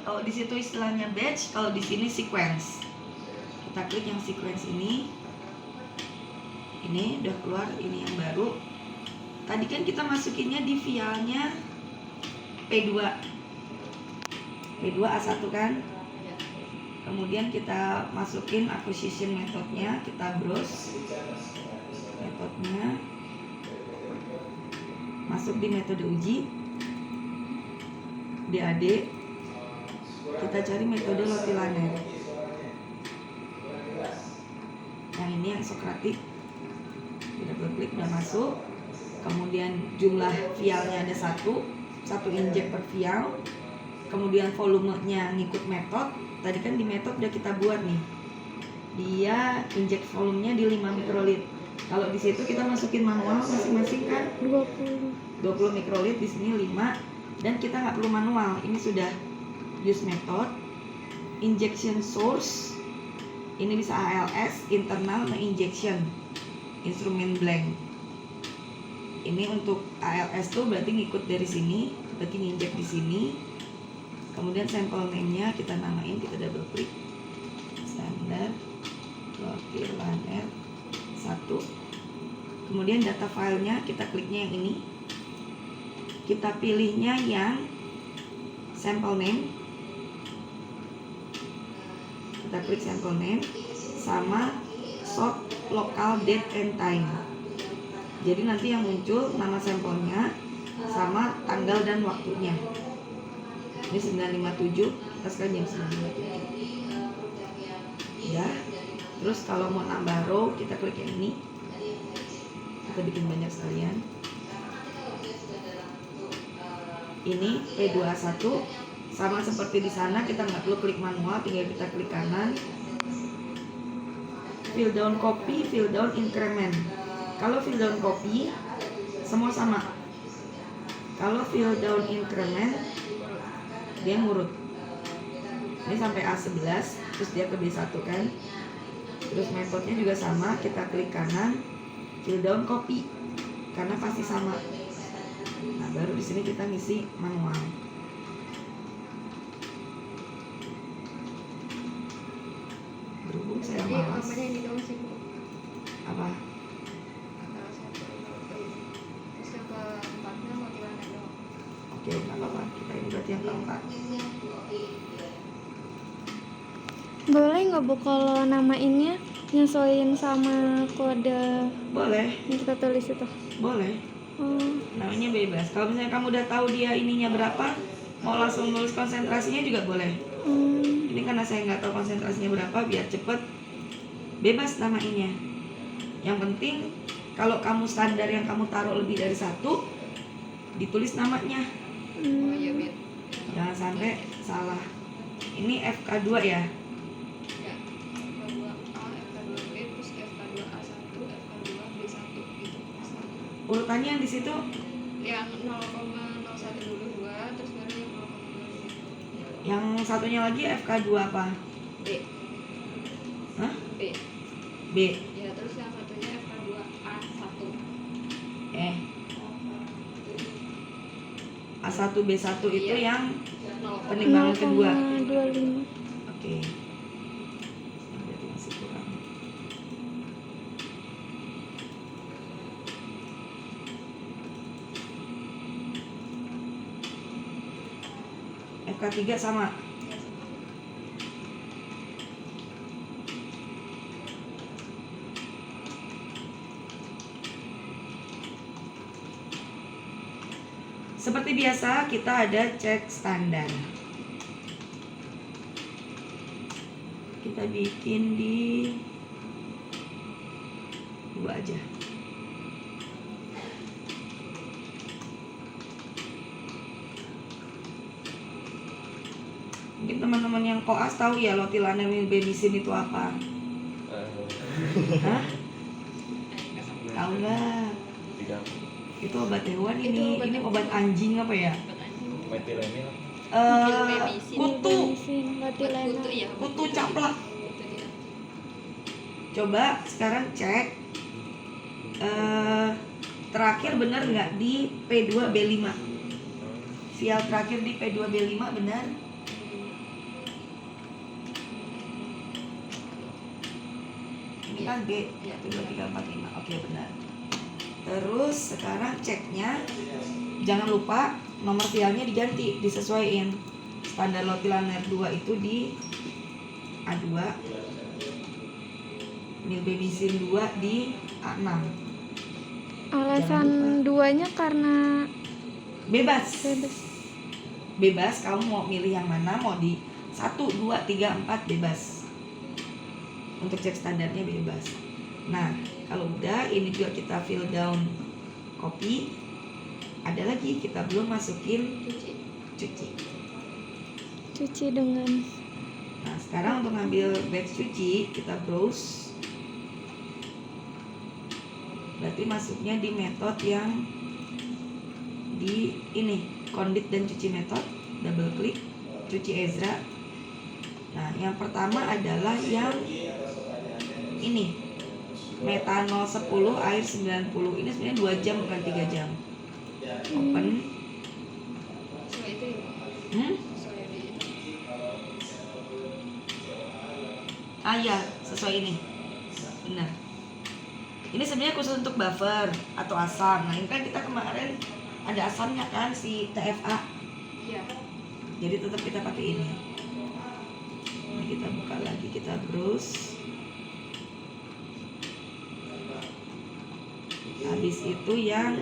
Kalau di situ istilahnya batch, kalau di sini sequence. Kita klik yang sequence ini. Ini udah keluar, ini yang baru. Tadi kan kita masukinnya di filenya P2 A1 kan. Kemudian kita masukin acquisition methodnya, kita browse metodenya, masuk di metode uji DAD, kita cari metode Lotilaner yang ini, yang Socratic. Kita klik, udah masuk. Kemudian jumlah vialnya ada satu injek per vial. Kemudian volumenya ngikut metode. Tadi kan di metode udah kita buat nih, dia injek volumenya di 5 mikrolit. Kalau di situ kita masukin manual masing-masing kan 20 mikrolit, di sini 5, dan kita nggak perlu manual. Ini sudah use method. Injection source ini bisa ALS, internal injection, instrumen blank. Ini untuk ALS tuh berarti ngikut dari sini, berarti nginjek di sini. Kemudian sampel name-nya kita namain, kita double klik standar Lotilaner 1. Kemudian data filenya kita kliknya yang ini, kita pilihnya yang sampel name, kita klik sampel name sama sort local date and time. Jadi nanti yang muncul nama sampelnya sama tanggal dan waktunya. Ini 957, kita sekarang jam 957 ya. Terus kalau mau nambah row, kita klik yang ini, kita bikin banyak sekalian. Ini P2A1 sama seperti di sana, kita nggak perlu klik manual, tinggal kita klik kanan, fill down copy, fill down increment. Kalau fill down copy semua sama. Kalau fill down increment dia ngurut. Ini sampai A11, terus dia ke B1 kan. Terus metodenya juga sama, kita klik kanan, fill down copy, karena pasti sama. Nah, baru di sini kita ngisi manual. Berhubung saya malas. Apa? Oke, nggak apa-apa. Kita ini berarti yang keempat. Boleh nggak Bu kalau namainnya nyesuaiin sama kode Boleh. yang kita tulis itu? Boleh. Oh. Namanya bebas. Kalau misalnya kamu udah tahu dia ininya berapa, mau langsung nulis konsentrasinya juga boleh. Ini karena saya nggak tahu konsentrasinya berapa, biar cepet, bebas namainnya. Yang penting kalau kamu standar yang kamu taruh lebih dari 1, ditulis namanya. Jangan sampai salah. Ini FK2 ya. Urutannya yang di situ yang 0,01 dulu 2, terus baru yang 0,02. yang satunya lagi FK2 apa? B. Hah? B. B. Ya, terus yang satunya FK2 A1. A1 B1 itu Iya. yang penimbangan kedua. 0,25. Oke. Berarti masih kurang. FK3 sama. Seperti biasa kita ada cek standar. Kita bikin di 2 aja. Mungkin teman-teman yang koas tahu ya Lotilaner milbemycin itu apa? Hah? Tahu nggak? Itu obat hewan ini. Ini obat anjing apa ya? Metilenil. Kutu. Lotilaner. Kutu ya. Kutu caplak. Kutu dia. Coba sekarang cek terakhir benar nggak di P2B5. Vial terakhir di P2B5 benar? Ini kan B, 1, 2, 3, 4, 5. Oke, benar. Terus sekarang ceknya, jangan lupa nomor vialnya diganti, disesuaiin. Standar lotilaner 2 itu di A2, milbemizin 2 di A6. Alasan duanya karena Bebas. bebas. Kamu mau milih yang mana, mau di 1, 2, 3, 4 bebas. Untuk cek standarnya bebas. Nah, kalau udah ini juga kita fill down copy. Ada lagi kita belum masukin cuci. Cuci dengan Nah, sekarang untuk ngambil batch cuci kita browse. Berarti masuknya di metode yang di ini, kondit dan cuci metode, double klik, cuci Ezra. Nah, yang pertama adalah yang ini, metanol 10, air 90. Ini sebenarnya 2 jam bukan 3 jam. Open. Sesuai itu ya. Sesuai di itu. Iya, sesuai ini. Benar. Ini sebenarnya khusus untuk buffer atau asam. Nah, ini kan kita kemarin ada asamnya kan, si TFA. Iya. Jadi tetap kita pakai ini. Ini kita buka lagi, kita browse. Habis itu yang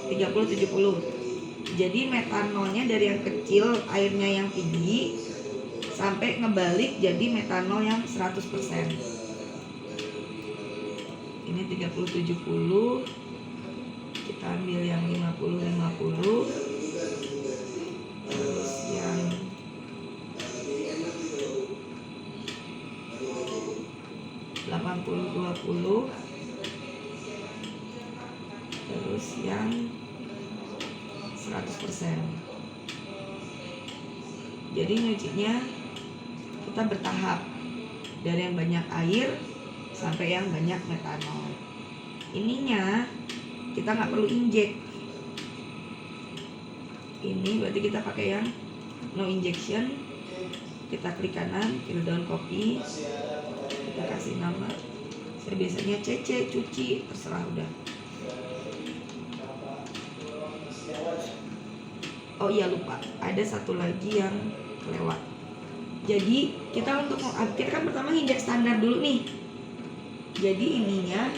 30-70. Jadi metanolnya dari yang kecil, airnya yang tinggi, sampai ngebalik jadi metanol yang 100%. Ini 30-70. Kita ambil yang 50-50. Terus yang 80-20. Terus yang 100%. Jadi nyucinya kita bertahap, dari yang banyak air sampai yang banyak metanol. Ininya kita nggak perlu injek. Ini berarti kita pakai yang no injection. Kita klik kanan, fill down copy. Kita kasih nama. Saya biasanya CC, cuci, terserah udah. Oh iya, lupa, ada satu lagi yang kelewat. Jadi kita kan pertama injek standar dulu nih. Jadi ininya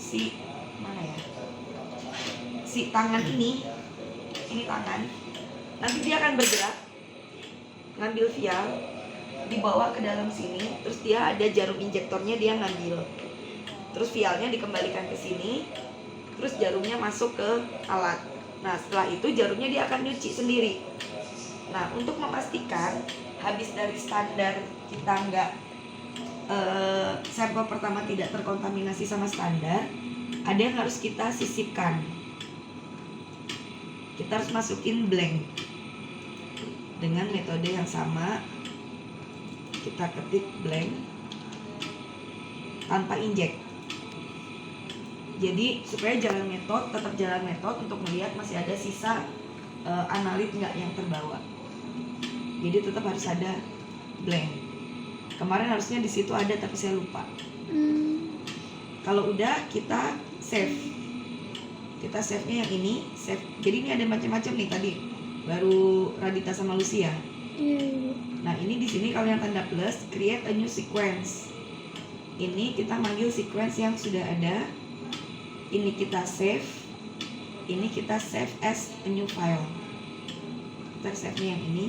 si mana ya? Si tangan ini tangan. Nanti dia akan bergerak, ngambil vial, dibawa ke dalam sini. Terus dia ada jarum injektornya, dia ngambil. Terus vialnya dikembalikan ke sini. Terus jarumnya masuk ke alat. Nah, setelah itu jarumnya dia akan nyuci sendiri. Nah, untuk memastikan habis dari standar kita nggak sampel pertama tidak terkontaminasi sama standar, ada yang harus kita sisipkan. Kita harus masukin blank dengan metode yang sama. Kita ketik blank tanpa injek. Jadi supaya tetap jalan metode untuk melihat masih ada sisa analit nggak yang terbawa. Jadi tetap harus ada blank. Kemarin harusnya di situ ada tapi saya lupa. Kalau udah kita save. Kita save-nya yang ini, save. Jadi ini ada macam-macam nih tadi. Baru Radita sama Lucia. Iya, Ibu. Nah, ini di sini kalau yang tanda plus, create a new sequence. Ini kita manggil sequence yang sudah ada. Ini kita save. Ini kita save as a new file. Kita save-nya yang ini.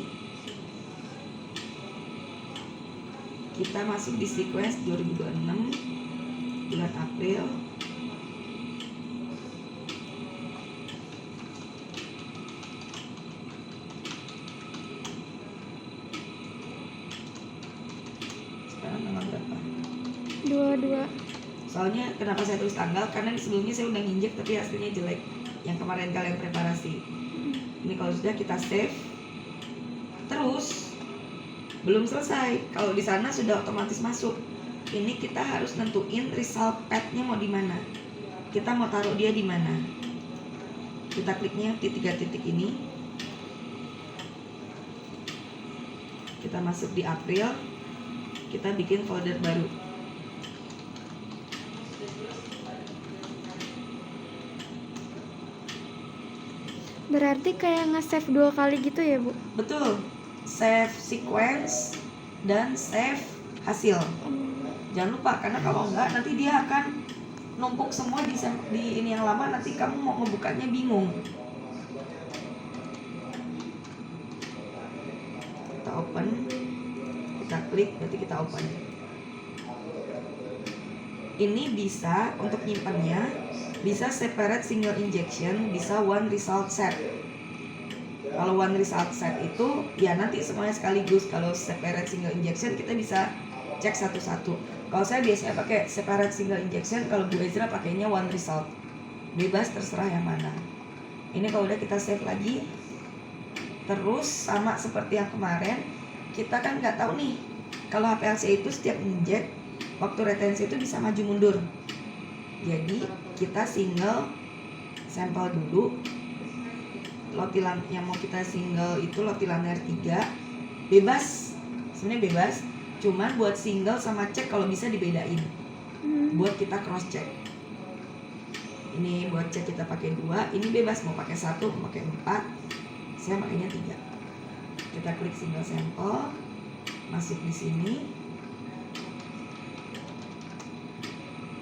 Kita masuk di sequence 2026 bulan April. Sekarang tanggal berapa? 22. Soalnya kenapa saya tulis tanggal? Karena sebelumnya saya udah nginjek tapi hasilnya jelek. Yang kemarin kalian preparasi. Ini kalau sudah kita save. Terus belum selesai. Kalau di sana sudah otomatis masuk. Ini kita harus nentuin result path-nya mau di mana. Kita mau taruh dia di mana. Kita kliknya di 3 titik ini. kita masuk di April, kita bikin folder baru. Berarti kayak nge-save 2 kali gitu ya, Bu? Betul, save sequence dan save hasil. Jangan lupa, karena kalau enggak nanti dia akan numpuk semua di ini yang lama, nanti kamu mau ngebukanya bingung. Kita open, kita klik, berarti kita open. Ini bisa untuk nyimpannya, bisa separate single injection, bisa one result set. Kalau one result set itu ya nanti semuanya sekaligus. Kalau separate single injection kita bisa cek satu-satu. Kalau saya biasanya pakai separate single injection, kalau Bu Ezra pakainya one result. Bebas, terserah yang mana. Ini kalau udah kita save lagi. Terus sama seperti yang kemarin, kita kan nggak tahu nih kalau HPLC itu setiap inject waktu retensi itu bisa maju mundur. Jadi kita single sampel dulu. Lotilan yang mau kita single itu lotilaner 3. Bebas, sebenarnya bebas. Cuman buat single sama cek kalau bisa dibedain. Buat kita cross check. Ini buat cek kita pakai 2. Ini bebas mau pakai 1, mau pakai 4. Saya pakainya 3. Kita klik single sampel, masuk di sini.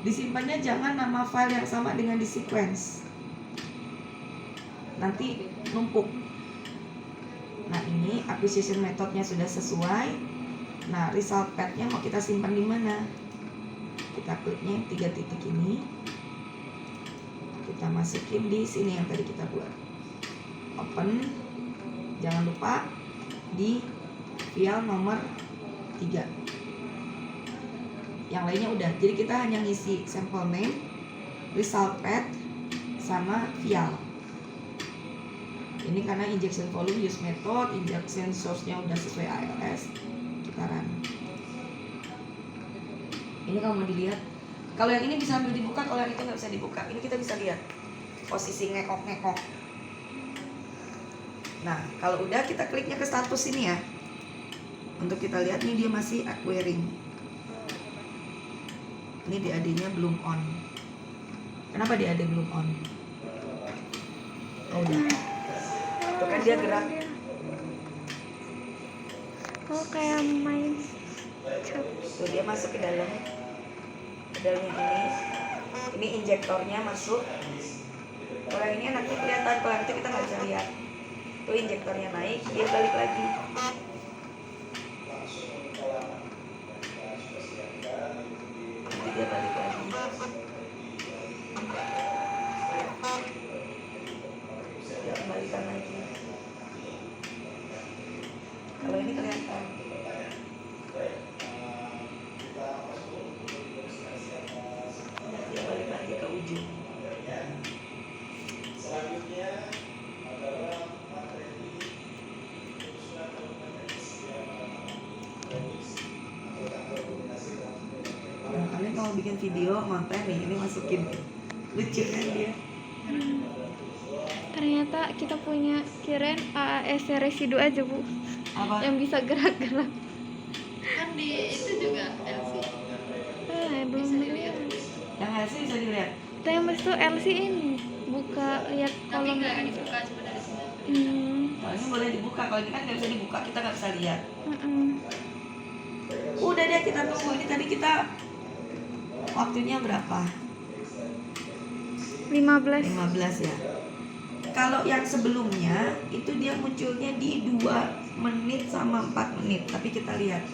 Disimpannya jangan nama file yang sama dengan di sequence, nanti numpuk. Nah ini acquisition methodnya sudah sesuai. Nah result path-nya mau kita simpan di mana? Kita kliknya 3 titik ini, kita masukin di sini yang tadi kita buat. Open, jangan lupa di file nomor 3. Yang lainnya udah, jadi kita hanya ngisi sample name, result path, sama file. Ini karena injection volume, use method, injection source-nya udah sesuai ALS. Kita run. Ini kalau mau dilihat, kalau yang ini bisa ambil dibuka, kalau yang itu nggak bisa dibuka. Ini kita bisa lihat posisi ngekok-ngekok. Nah kalau udah, kita kliknya ke status ini ya, untuk kita lihat nih dia masih acquiring. Ini DAD-nya belum on. Kenapa DAD belum on? Oh udah. Tuh kan dia gerak. Oh, kayak main cap. Tuh dia masuk ke dalam. Ke dalam yang ini. Ini injektornya masuk. Kalau yang ini enaknya kelihatan, kalau itu kita nggak bisa lihat. Tuh injektornya naik, dia balik lagi. Dia balik lagi. Dia kembalikan lagi. Kalau ini kelihatan. Dia balik lagi ke ujung. Kalian kalau bikin video konten nih, ini masukin lucu kan dia. Ternyata kita punya kirain AAS residu aja, Bu. Apa? Yang bisa gerak-gerak. Kan di itu juga LC Belum bisa dilihat. dilihat. Yang hasil bisa dilihat. Tembus tuh LC ini. Buka lihat Tapi kolom. nggak akan dibuka cuma dari sini. Kalau ini boleh dibuka, kalau ini kan nggak bisa dibuka, kita nggak bisa lihat. Mm-mm. Udah deh, kita tunggu. Ini tadi kita waktunya berapa? 15. 15 ya. Kalau yang sebelumnya itu dia munculnya di 2 menit sama 4 menit. Tapi kita lihat.